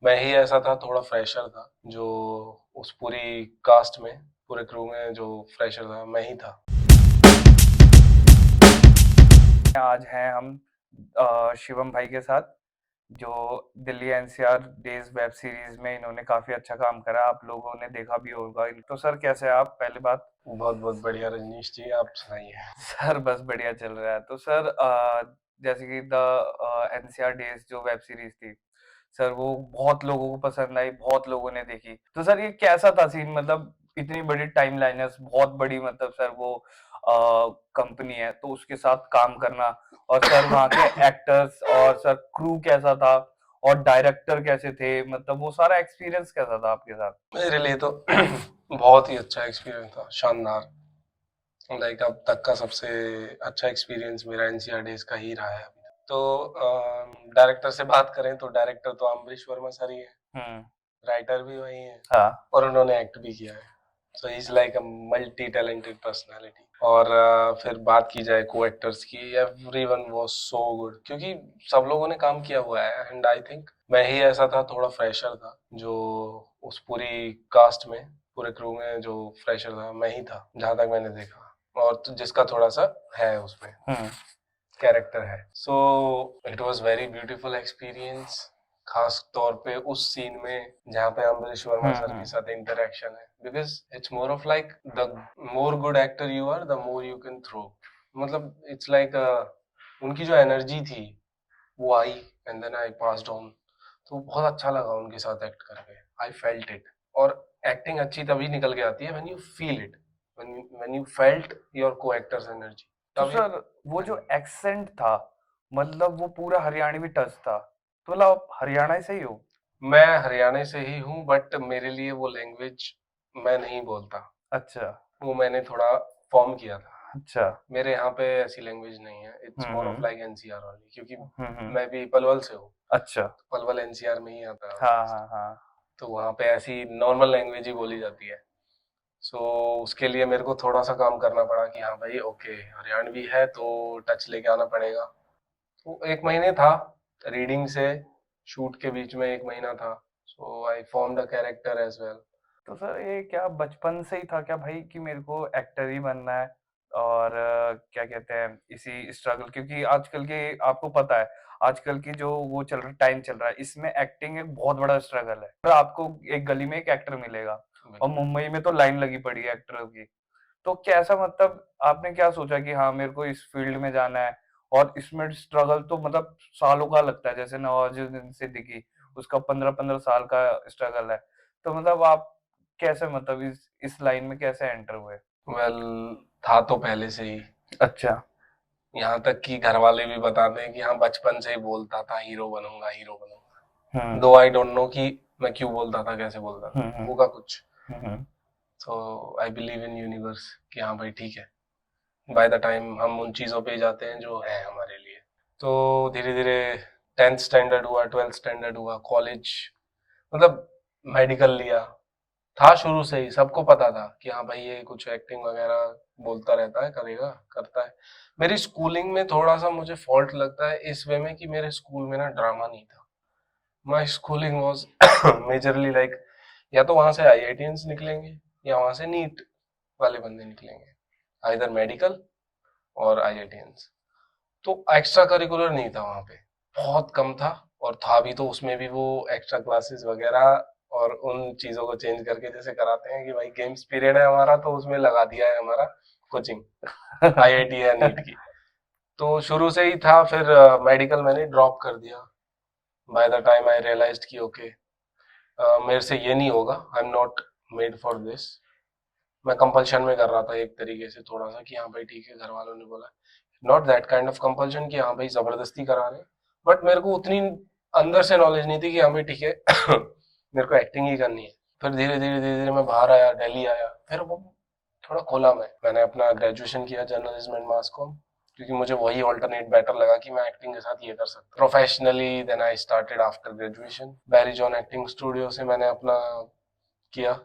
मैं ही ऐसा था, थोड़ा फ्रेशर था, जो उस पूरी कास्ट में, पूरे क्रू में जो फ्रेशर था मैं ही था। आज हैं हम शिवम भाई के साथ, जो Delhi NCR days web series में इन्होंने काफी अच्छा काम करा, आप लोगों ने देखा भी होगा। तो सर कैसे हैं आप, पहली बात। बहुत बहुत बढ़िया रजनीश जी, आप सुनाइए। सर बस बढ़िया चल रहा है। तो सर जैसे कि द एनसीआर डेज जो वेब सीरीज थी सर, वो बहुत लोगों को पसंद आई, बहुत लोगों ने देखी। तो सर ये कैसा था सीन, मतलब इतनी बड़ी टाइम लाइनर्स, बहुत बड़ी, मतलब सर वो कंपनी है तो उसके साथ काम करना, और सर वहाँ के एक्टर्स और सर क्रू कैसा था, और डायरेक्टर कैसे थे, मतलब वो सारा एक्सपीरियंस कैसा था आपके साथ। मेरे लिए तो बहुत ही अच्छा एक्सपीरियंस था, शानदार। लाइक अब तक का सबसे अच्छा एक्सपीरियंस मेरा एनसीआर डेज का ही रहा है अभी तक। तो डायरेक्टर से बात करें तो डायरेक्टर तो अम्बरीश वर्मा सर ही है, हम्म। राइटर भी वही है, हाँ। और उन्होंने एक्ट भी किया है। So he is like a multi talented personality. और फिर बात की जाए को एक्टर्स की, एवरीवन वाज सो गुड, क्योंकि सब लोगों ने काम किया हुआ है। एंड आई थिंक मैं ही ऐसा था, थोड़ा फ्रेशर था, जो उस पूरी कास्ट में, पूरे क्रू में जो फ्रेशर था मैं ही था, जहां तक मैंने देखा। और तो जिसका थोड़ा सा है उसमें हम्म। कैरेक्टर है। So it was very beautiful experience, खास तौर पे उस सीन में जहाँ पे अम्बरीश वर्मा सर के हम्म। साथ इंटरेक्शन है, because it's more of like the more good actor you are the more you can throw. मतलब इट्स लाइक उनकी जो एनर्जी थी वो आई, and then I passed on. तो बहुत अच्छा लगा उनके साथ एक्ट करके, आई फेल्ट इट। और एक्टिंग अच्छी तभी निकल के आती है when you feel it, when you felt your co actor's energy, तो तभी। सर वो जो एक्सेंट था, मतलब वो पूरा हरियाणवी टच था, तो मतलब आप हरियाणा से ही हो। मैं हरियाणा से ही हूँ, बट मेरे लिए वो लैंग्वेज मैं नहीं बोलता। अच्छा। वो मैंने थोड़ा फॉर्म किया था। अच्छा। मेरे यहाँ पे ऐसी लैंग्वेज नहीं है, it's more of hmm. Like NCR वाली, क्योंकि हम्म। मैं भी पलवल से हूँ। अच्छा। तो पलवल एनसीआर में ही आता है हाँ ऑलमोस्ट। हाँ हाँ। तो वहाँ पे ऐसी नॉर्मल लैंग्वेज ही बोली जाती है। सो उसके लिए मेरे को थोड़ा सा काम करना पड़ा कि हाँ भाई ओके, हरियाणवी है तो टच लेके आना पड़ेगा। तो 1 महीने था रीडिंग से शूट के बीच में, 1 महीना था। So I formed a character as well. तो सर ये क्या बचपन से ही था क्या भाई कि मेरे को एक्टर ही बनना है, और क्या कहते हैं इसी स्ट्रगल, क्योंकि आजकल के आपको पता है, आजकल की जो वो चल रहा टाइम चल रहा है, इसमें एक्टिंग एक बहुत बड़ा स्ट्रगल है। तो आपको एक गली में एक एक्टर मिलेगा, और बिल्कुल। मुंबई में तो लाइन लगी पड़ी है एक्टरों की। तो कैसा, मतलब आपने क्या सोचा कि हाँ मेरे को इस फील्ड में जाना है, और इसमें स्ट्रगल तो मतलब सालों का लगता है, जैसे नवाजुद्दीन सिद्दीकी, उसका 15-15 साल का स्ट्रगल है। तो मतलब आप कैसे, मतलब इस लाइन में कैसे एंटर हुए। वेल, था तो पहले से ही। अच्छा। यहाँ तक कि घर वाले भी बताते हैं कि हाँ बचपन से ही बोलता था हीरो बनूंगा, हीरो बनूंगा। हम्म। दो आई डोंट नो कि मैं क्यों बोलता था, कैसे बोलता था, हम्म। होगा कुछ। हम्म। तो आई बिलीव इन यूनिवर्स कि हाँ भाई ठीक है, बाय द टाइम हम उन चीज़ों पे जाते हैं जो है हमारे लिए। तो धीरे धीरे 10th स्टैंडर्ड हुआ, 12th स्टैंडर्ड हुआ, कॉलेज, मतलब मेडिकल लिया। था शुरू से ही, सबको पता था कि हाँ भाई ये कुछ एक्टिंग वगैरह बोलता रहता है, करेगा, करता है। मेरी स्कूलिंग में थोड़ा सा मुझे फॉल्ट लगता है इस वे में कि मेरे स्कूल में ना ड्रामा नहीं था। My schooling was majorly like, या तो वहां से आईआईटियंस निकलेंगे या वहां से नीट वाले बंदे निकलेंगे, आइदर मेडिकल और आईआईटियंस। तो एक्स्ट्रा करिकुलर नहीं था वहां पे, बहुत कम था। और था भी तो उसमें भी वो एक्स्ट्रा क्लासेस वगैरह और उन चीजों को चेंज करके जैसे कराते हैं कि भाई गेम्स पीरियड है हमारा तो उसमें लगा दिया है हमारा कोचिंग, आईआईटी या नीट की। तो शुरू से ही था। फिर मेडिकल मैंने ड्रॉप कर दिया by the time I realized कि ओके, मेरे से ये नहीं होगा, I am not made for this. मैं कंपल्शन में कर रहा था एक तरीके से थोड़ा सा कि हाँ भाई ठीक है, घर वालों ने बोला। Not that kind of compulsion कि हाँ भाई जबरदस्ती करा रहे, बट मेरे को उतनी अंदर से नॉलेज नहीं थी कि हाँ भाई ठीक है मेरे को एक्टिंग ही करनी है। फिर धीरे धीरे मैं बाहर आया, दिल्ली आया, फिर वो थोड़ा खोला। मैंने अपना ग्रेजुएशन किया जर्नलिज्म एंड मास कॉम, क्योंकि मुझे वही ऑल्टरनेट बेटर लगा कि मैं एक्टिंग के साथ ये कर सकता professionally. Then I started after graduation Barry John acting studio से मैंने अपना किया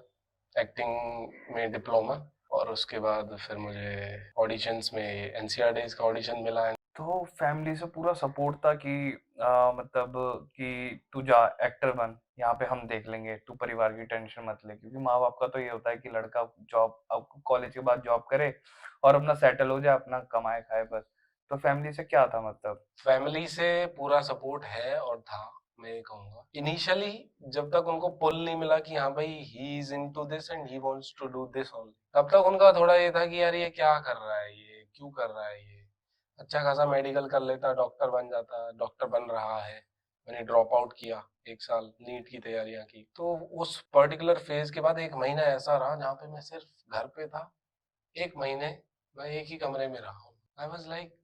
एक्टिंग में डिप्लोमा। और उसके बाद फिर मुझे ऑडिशंस में एनसीआर डेज का ऑडिशन मिला। तो फैमिली से पूरा सपोर्ट था कि मतलब कि तू जा एक्टर बन, यहाँ पे हम देख लेंगे, तू परिवार की टेंशन मत ले, क्योंकि माँ बाप का तो ये होता है कि लड़का जॉब, अब कॉलेज के बाद जॉब करे और अपना सेटल हो जाए, अपना कमाए खाए बस। तो फैमिली से क्या था मतलब? फैमिली से पूरा सपोर्ट है और था, मैं ये कहूंगा। इनिशियली जब तक उनको पुल नहीं मिला कि हाँ भाई he is into this and he wants to do this only, तब तक उनका थोड़ा ये था कि यार ये क्या कर रहा है, ये क्यों कर रहा है, ये अच्छा खासा मेडिकल कर लेता, डॉक्टर बन जाता, डॉक्टर बन रहा है। मैंने ड्रॉप आउट किया, 1 साल नीट की तैयारियां की। तो उस पर्टिकुलर फेज के बाद 1 महीना ऐसा रहा जहाँ पे मैं सिर्फ घर पे था। 1 महीने मैं एक ही कमरे में रहा हूँ। I was like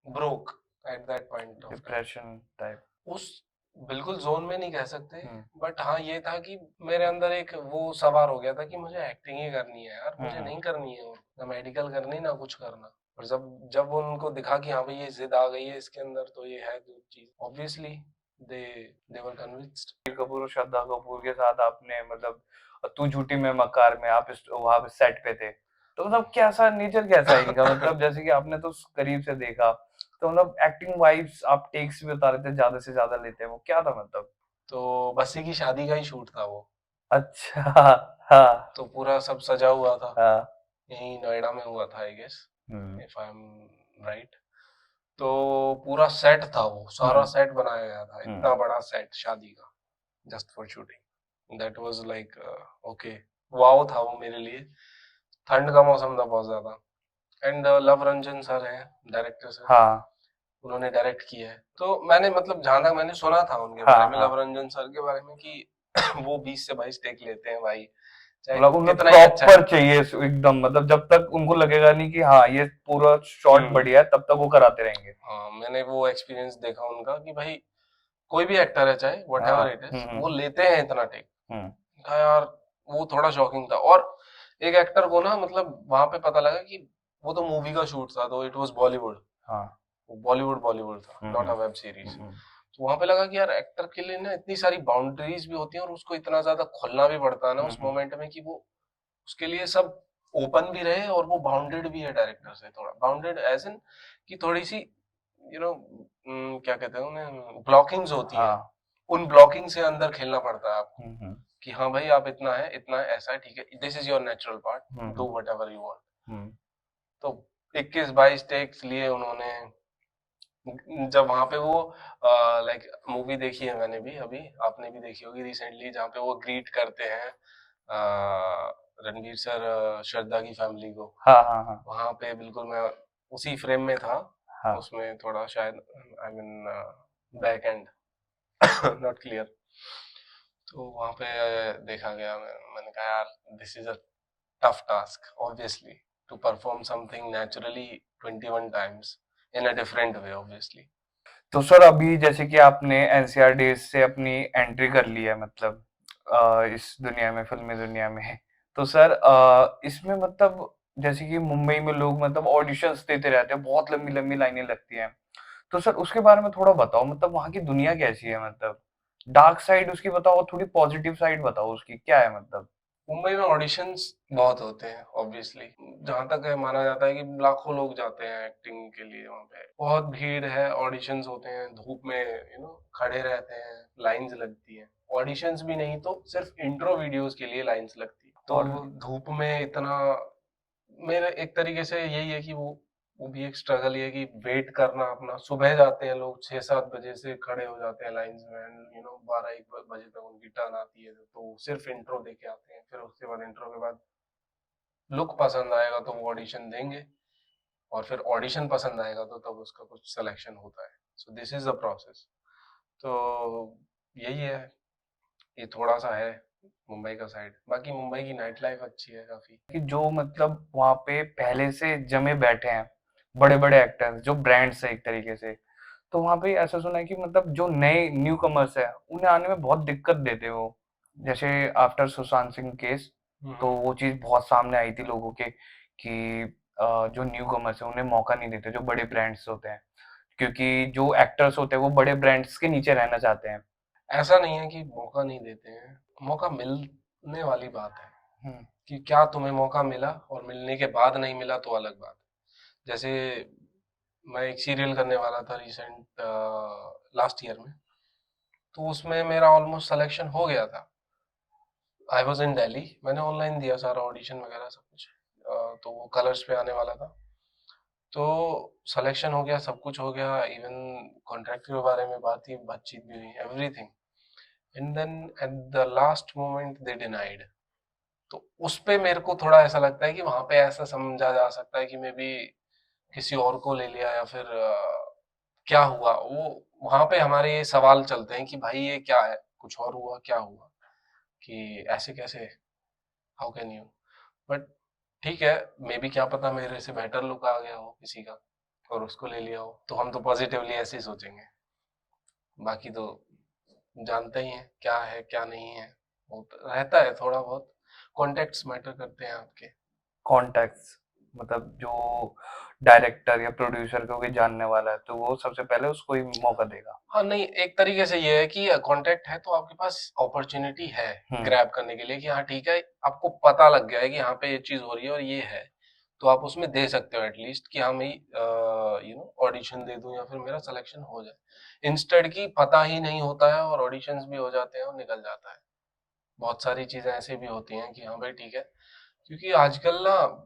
broke at that point of time. Depression type? उस बिल्कुल जोन में नहीं कह सकते, हम्म। बट हाँ ये था कि मेरे अंदर एक वो सवार हो गया था कि मुझे एक्टिंग ही करनी है यार, मुझे हम्म। नहीं करनी है और ना मेडिकल करनी ना कुछ करना। और जब जब उनको दिखा कि हाँ भाई ये जिद आ गई है इसके अंदर, तो ये है जो चीज, obviously they they were convinced. Ranbir Kapoor और श्रद्धा कपूर के साथ आपने मतलब तू झूठी मैं मक्कार में आप वहां पे सेट पे थे, तो मतलब कैसा नेचर कैसा है इनका? मतलब जैसे कि आपने तो करीब से देखा, तो मतलब एक्टिंग वाइज आप टेक्स भी बता रहे थे ज्यादा से ज्यादा लेते हैं, वो क्या था मतलब? तो बस्सी की शादी का ही शूट था वो। अच्छा। हाँ। तो पूरा सब सजा हुआ था, हाँ। यही नोएडा में हुआ था I guess, hmm. If I am right. तो पूरा सेट था, वो सारा हम्म। सेट बनाया गया था, हम्म। इतना बड़ा सेट शादी का, just for shooting. That was like okay, wow था वो मेरे लिए। ठंड का मौसम था बहुत ज्यादा। एंड लव रंजन सर हैं, डायरेक्टर सर, हाँ। उन्होंने डायरेक्ट किया है। तो मैंने मतलब जहां तक मैंने सुना था उनके बारे हाँ। में, हाँ। लव रंजन सर के बारे में, कि वो 20 से 22 टेक लेते हैं भाई, चाहे मतलब उन्हें कितना ही अच्छा प्रॉपर एक्टर हो। चाहिए एकदम, मतलब जब तक उनको लगेगा नहीं कि हाँ ये पूरा शॉट हम्म। बढ़िया है, तब तक वो कराते रहेंगे। हाँ मैंने वो एक्सपीरियंस देखा उनका कि भाई कोई भी एक्टर है चाहे वट हाँ। एवर इट इज, वो लेते हैं इतना टेक। हम्म। कहा यार, वो थोड़ा शॉकिंग था। और एक एक्टर को ना मतलब वहां पे पता लगा कि वो तो मूवी का शूट था, तो इट वाज बॉलीवुड, हाँ। बॉलीवुड बॉलीवुड था, हम्म। Not a hmm. Web series. हम्म। तो वहां पे लगा कि यार एक्टर के लिए ना इतनी सारी बाउंड्रीज भी होती हैं और उसको इतना ज्यादा खुलना भी पड़ता है ना उस हम्म। मोमेंट में, कि वो उसके लिए सब ओपन भी रहे और वो बाउंडेड भी है डायरेक्टर से, थोड़ा बाउंडेड एज इन कि थोड़ी सी यू नो क्या कहते हैं उन्हें, ब्लॉकिंग्स होती हैं। हाँ। उन ब्लॉकिंग से अंदर खेलना पड़ता है आपको, हम्म। कि हाँ भाई आप इतना है ऐसा है, ठीक है, this is your natural part, हम्म। Do whatever you want. हम्म। तो 21-22 टेक्स लिए उन्होंने। जब वहां पे वो लाइक मूवी देखी है मैंने भी, अभी आपने भी देखी होगी रिसेंटली, जहाँ पे वो ग्रीट करते हैं रणवीर सर श्रद्धा की फैमिली को। हाँ। हाँ। हाँ। वहां पे बिल्कुल मैं उसी फ्रेम में था, हाँ। उसमें थोड़ा शायद I mean back end not clear. तो वहां पे देखा गया, मैंने कहा यार this is a tough task obviously, to perform something naturally 21 times in a different way obviously. तो सर अभी जैसे कि आपने एनसीआर डेज से अपनी एंट्री कर ली है, मतलब इस दुनिया में, फिल्मी दुनिया में, तो सर इसमें मतलब जैसे कि मुंबई में लोग मतलब ऑडिशंस देते रहते हैं, बहुत लंबी लंबी लाइनें लगती हैं, तो सर उसके बारे में थोड़ा बताओ, मतलब वहाँ की दुनिया कैसी है, मतलब डार्क साइड उसकी बताओ, थोड़ी पॉजिटिव साइड बताओ उसकी क्या है मतलब? मुंबई में ऑडिशंस बहुत होते हैं ऑब्वियसली, जहां तक है माना जाता है कि लाखों लोग जाते हैं एक्टिंग के लिए, वहां पे बहुत भीड़ है, ऑडिशंस होते हैं, धूप में खड़े रहते हैं, लाइंस लगती हैं। ऑडिशंस भी नहीं तो सिर्फ इंट्रो वीडियोस के लिए लाइंस लगती है, तो और धूप में इतना, मेरा एक तरीके से यही है कि वो भी एक स्ट्रगल ही है कि वेट करना अपना। सुबह जाते हैं लोग 6-7 बजे से खड़े हो जाते हैं लाइंस में, 12-1 बजे तक उनकी टर्न आती है, तो सिर्फ इंट्रो दे के आते हैं। फिर उसके बाद इंट्रो के बाद लुक पसंद आएगा तो वो ऑडिशन देंगे, और फिर ऑडिशन पसंद आएगा तो तब उसका कुछ सिलेक्शन होता है। So this is the process. तो यही है, ये थोड़ा सा है मुंबई का साइड। बाकी मुंबई की नाइट लाइफ अच्छी है काफी। कि जो मतलब वहाँ पे पहले से जमे बैठे हैं बड़े बड़े एक्टर्स, जो ब्रांड्स है एक तरीके से, तो वहाँ पे ऐसा सुना है कि मतलब जो नए न्यू कमर्स है उन्हें आने में बहुत दिक्कत देते हैं वो, जैसे आफ्टर सुशांत सिंह केस, तो हम्म। वो चीज बहुत सामने आई थी लोगों के कि जो न्यू कमर्स है उन्हें मौका नहीं देते, जो बड़े ब्रांड्स होते हैं, क्योंकि जो एक्टर्स होते हैं वो बड़े ब्रांड्स के नीचे रहना चाहते हैं। ऐसा नहीं है कि मौका नहीं देते हैं, मौका मिलने वाली बात है, हम्म। कि क्या तुम्हें मौका मिला और मिलने के बाद नहीं मिला तो अलग बात है। जैसे मैं एक सीरियल करने वाला था रिसेंट, लास्ट ईयर में, तो उसमें मेरा ऑलमोस्ट सिलेक्शन हो गया था। आई वॉज इन दिल्ली, मैंने ऑनलाइन दिया सारा ऑडिशन वगैरह सब कुछ। तो वो कलर्स पे आने वाला था, तो सिलेक्शन हो गया, सब कुछ हो गया, इवन कॉन्ट्रैक्ट के बारे में बातचीत भी हुई, everything. And then at the last moment they denied. तो उस पे मेरे को थोड़ा ऐसा लगता है कि वहां पे ऐसा समझा जा सकता है कि मे बी किसी और को ले लिया, या फिर क्या हुआ वो। वहां पे हमारे ये सवाल चलते हैं कि भाई ये क्या है, कुछ और हुआ, क्या हुआ, कि ऐसे कैसे, हाउ कैन यू। बट ठीक है, मे बी क्या पता मेरे से बेटर लुक आ गया हो किसी का और उसको ले लिया हो, तो हम तो पॉजिटिवली ऐसे ही सोचेंगे। बाकी तो जानते ही हैं क्या है क्या नहीं है, वो तो रहता है थोड़ा बहुत, कॉन्टेक्ट्स मैटर करते हैं आपके। कॉन्टेक्ट्स मतलब जो डायरेक्टर या प्रोड्यूसर को भी जानने वाला है तो वो सबसे पहले उसको ही मौका देगा। हाँ नहीं, एक तरीके से ये है कि कांटेक्ट है तो आपके पास अपॉर्चुनिटी है हम्म। ग्रैब करने के लिए, कि हाँ ठीक है, आपको पता लग गया है कि यहाँ पे ये चीज हो रही है और ये है, तो आप उसमें दे सकते हो एटलीस्ट, कि हाँ मैं ऑडिशन दे दूं या फिर मेरा सिलेक्शन हो जाए, इंस्टेड की पता ही नहीं होता है और ऑडिशंस भी हो जाते हैं और निकल जाता है। बहुत सारी चीजें ऐसे भी होती हैं कि हाँ भाई ठीक है, क्योंकि आजकल ना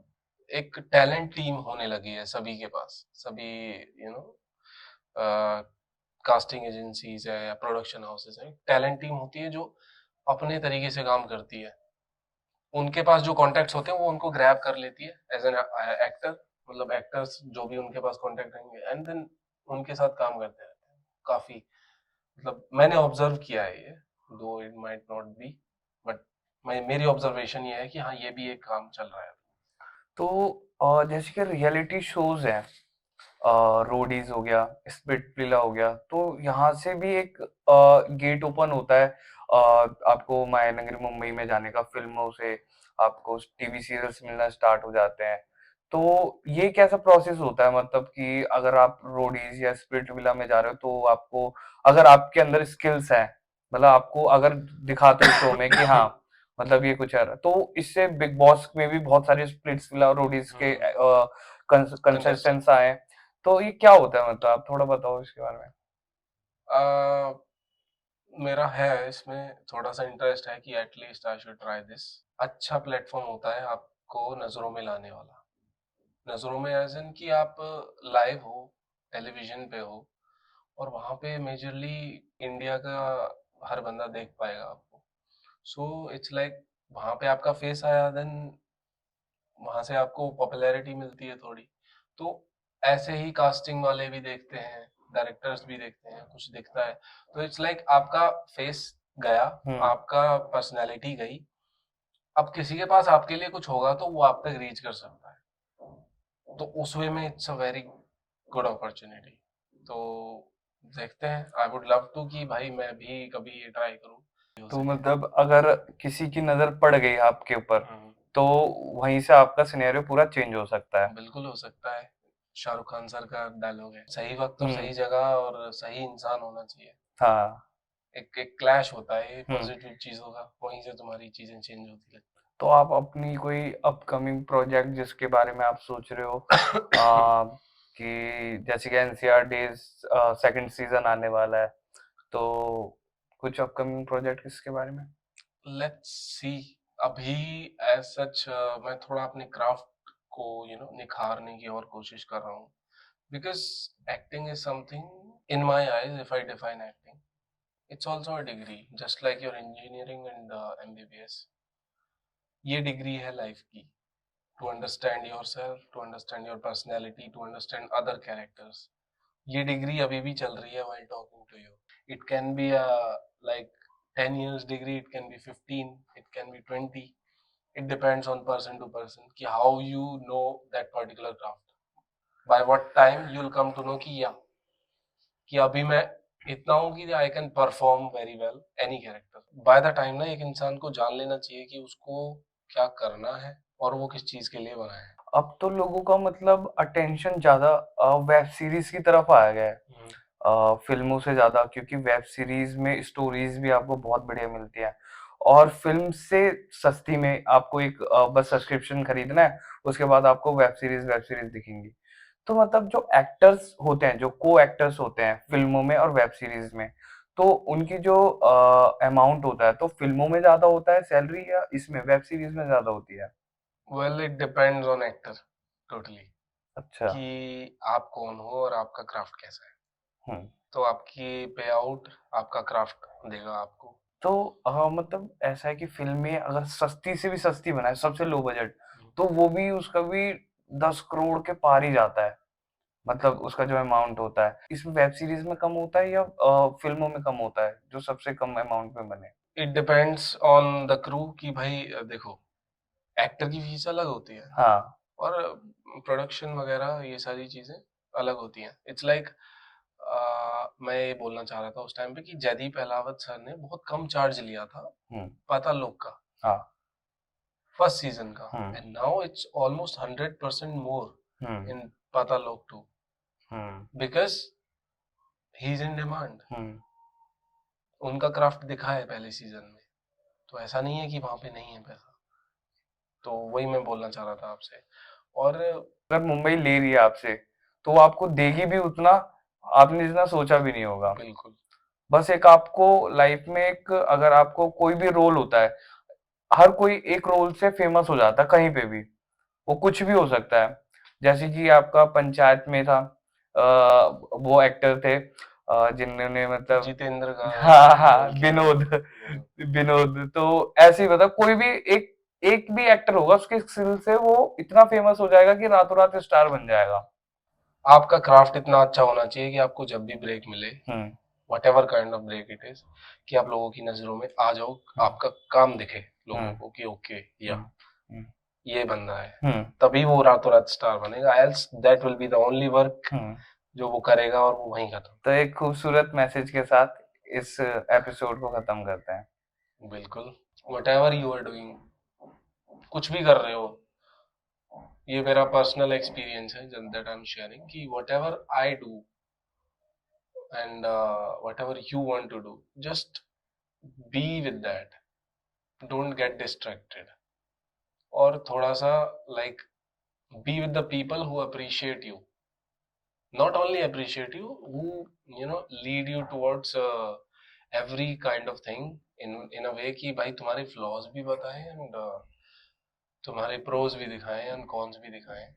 एक टैलेंट टीम होने लगी है सभी के पास, सभी यू नो कास्टिंग एजेंसीज है या प्रोडक्शन हाउसेस है, टैलेंट टीम होती है जो अपने तरीके से काम करती है। उनके पास जो कॉन्टेक्ट्स होते हैं वो उनको ग्रैब कर लेती है एज एन एक्टर, मतलब एक्टर्स जो भी उनके पास कॉन्टेक्ट रहेंगे, एंड देन उनके साथ काम करते रहते हैं काफी। मतलब मैंने ऑब्जर्व किया है ये, दो it might not be, but मेरी ऑब्जर्वेशन ये है कि हाँ ये भी एक काम चल रहा है। तो जैसे कि रियलिटी शोज हैं, रोडीज हो गया, स्पिट विला हो गया, तो यहाँ से भी एक गेट ओपन होता है आपको माया नगरी मुंबई में जाने का। फिल्मों से आपको टीवी सीरियल्स मिलना स्टार्ट हो जाते हैं। तो ये कैसा प्रोसेस होता है, मतलब कि अगर आप रोडीज या स्पिट विला में जा रहे हो तो आपको, अगर आपके अंदर स्किल्स हैं, मतलब आपको अगर दिखाते हो शो में कि हाँ मतलब ये कुछ है, तो इससे बिग बॉस में भी बहुत सारे स्प्लिट्स विला रोडीज के कंटेस्टेंट, कंटेस्टेंट्स आए। तो ये क्या होता है, मतलब आप थोड़ा बताओ इसके बारे में। मेरा है इसमें थोड़ा सा इंटरेस्ट है कि at least I should try this. अच्छा प्लेटफॉर्म होता है आपको नज़रों में लाने वाला, नज़रों में एज इन कि आप लाइव हो, टेलीविजन पे हो, और वहाँ पे मेजरली इंडिया का हर बंदा देख पाएगा आपको। सो इट्स लाइक वहाँ पे आपका फेस आया, देन वहां से आपको पॉपुलैरिटी मिलती है थोड़ी। तो ऐसे ही कास्टिंग वाले भी देखते हैं, डायरेक्टर्स भी देखते हैं, कुछ दिखता है, तो इट्स लाइक आपका फेस गया, हम्म। आपका पर्सनैलिटी गई, अब किसी के पास आपके लिए कुछ होगा तो वो आप तक रीच कर सकता है। तो उस वे में it's a very good opportunity. तो देखते हैं, आई वुड लव टू कि भाई मैं भी कभी ये ट्राई करूं, हो तो सके। मतलब अगर किसी की नजर पड़ गई आपके ऊपर हम्म, तो वहीं से आपका सिनेरियो पूरा चेंज हो सकता है। बिल्कुल हो सकता है। शाहरुख खान सर का डायलॉग है, सही वक्त और हम्म। सही जगह और सही इंसान होना चाहिए। हाँ। एक एक क्लैश होता है ये हम्म। पॉजिटिव चीजों का, वहीं से तुम्हारी चीजें चेंज होती तो आप अपनी कोई अपकमिंग प्रोजेक्ट जिसके बारे में आप सोच रहे हो, है। आ, कि जैसे कि एनसीआर डेज सेकंड सीजन आने वाला है, तो कुछ अपकमिंग प्रोजेक्ट इसके बारे में। Let's see. अभी एज सच मैं थोड़ा अपने क्राफ्ट को निखारने की और कोशिश कर रहा हूँ, because acting is something in my eyes, if I define acting, it's also a degree just like your engineering and MBBS. ये डिग्री है लाइफ की, to understand yourself, to understand your personality, to understand other characters. ये degree अभी भी चल रही है while talking to you. It can be a like 10 years degree, it can be 15, it can be 20. It depends on person to person कि how you know that particular craft. By what time you'll come to know कि yeah, कि अभी मैं इतना हूँ कि I can perform very well any character. Bye the time ना एक इंसान को जान लेना चाहिए कि उसको क्या करना है और वो किस चीज के लिए बना है। अब तो लोगों का मतलब अटेंशन ज्यादा वेब सीरीज की तरफ आ गया है, फिल्मों से ज्यादा, क्योंकि वेब सीरीज में स्टोरीज भी आपको बहुत बढ़िया मिलती है और फिल्म से सस्ती में आपको एक बस सब्सक्रिप्शन खरीदना है, उसके बाद आपको वेब सीरीज दिखेंगी। तो मतलब जो एक्टर्स होते हैं, जो को एक्टर्स होते हैं फिल्मों में और वेब सीरीज में, तो उनकी जो अमाउंट होता है, तो फिल्मों में ज्यादा होता है सैलरी या इसमें वेब सीरीज में ज्यादा होती है? Well it depends on actor totally, अच्छा। कि आप कौन हो और आपका क्राफ्ट कैसा है। हम्म। तो आपकी पे आउट आपका क्राफ्ट देगा आपको। तो मतलब ऐसा है कि फिल्में अगर सस्ती से भी सस्ती बनाए, सबसे लो बजट, तो वो भी उसका भी 10 करोड़ के पार ही जाता है, मतलब उसका जो अमाउंट होता है। इसमें वेब सीरीज में कम होता है या फिल्मों में कम होता है जो सबसे कम अमाउंट में बने? It depends on the crew कि भाई देखो, एक्टर की फीस अलग होती है हाँ। और प्रोडक्शन वगैरह ये सारी चीजें अलग होती हैं। इट्स लाइक मैं ये बोलना चाह रहा था उस टाइम पे कि जयदीप अहलावत सर ने बहुत कम चार्ज लिया था हम्म। पाताल लोक का हाँ। फर्स्ट सीजन का, हम्म। And now it's almost 100% more hmm. In Paatal Lok 2 hmm. Because he is in demand. Hmm. उनका क्राफ्ट दिखा है पहले सीजन में, तो ऐसा नहीं है कि वहां पे नहीं है पैसा। तो वही मैं बोलना चाह रहा था आपसे। और अगर मुंबई ले रही है आपसे, तो वो आपको देगी भी उतना, आपने जितना सोचा भी नहीं होगा। बिल्कुल बस एक आपको लाइफ में एक, अगर आपको कोई भी रोल होता है, हर कोई एक रोल से फेमस हो जाता है कहीं पे भी, वो कुछ भी हो सकता है। जैसे कि आपका पंचायत में था, वो एक्टर थे जिन्होंने मतलब, जितेंद्र का हाँ हाँ, रोल किया था। विनोद। विनोद तो ऐसे ही, मतलब कोई भी एक, एक भी एक्टर होगा उसके स्किल से वो इतना फेमस हो जाएगा कि रातों रात स्टार बन जाएगा। आपका क्राफ्ट इतना अच्छा होना चाहिए कि आपको जब भी ब्रेक मिले, हम्म। Whatever kind of break it is, कि आप लोगों की नजरों में आ जाओ, हम्म। आपका काम दिखे लोगों हम्म। को कि ओके, या हम्म। हम्म। ये बंदा है। हम्म। तभी वो रातों रात स्टार बनेगा, else that will be the only work hmm. जो वो करेगा और वो वहीं खत्म। तो एक खूबसूरत मैसेज के साथ इस एपिसोड को खत्म करते हैं। बिल्कुल, whatever you are doing, कुछ भी कर रहे हो, ये मेरा पर्सनल एक्सपीरियंस है दैट आई एम शेयरिंग, कि whatever I do and whatever you want to do, just be with that, don't get distracted, और थोड़ा सा like be with the people who appreciate you, not only appreciate you, who lead you towards every kind of thing in a way कि भाई तुम्हारे flaws भी बताएं and तुम्हारे pros भी दिखाएं एंड कॉन्स भी दिखाएं।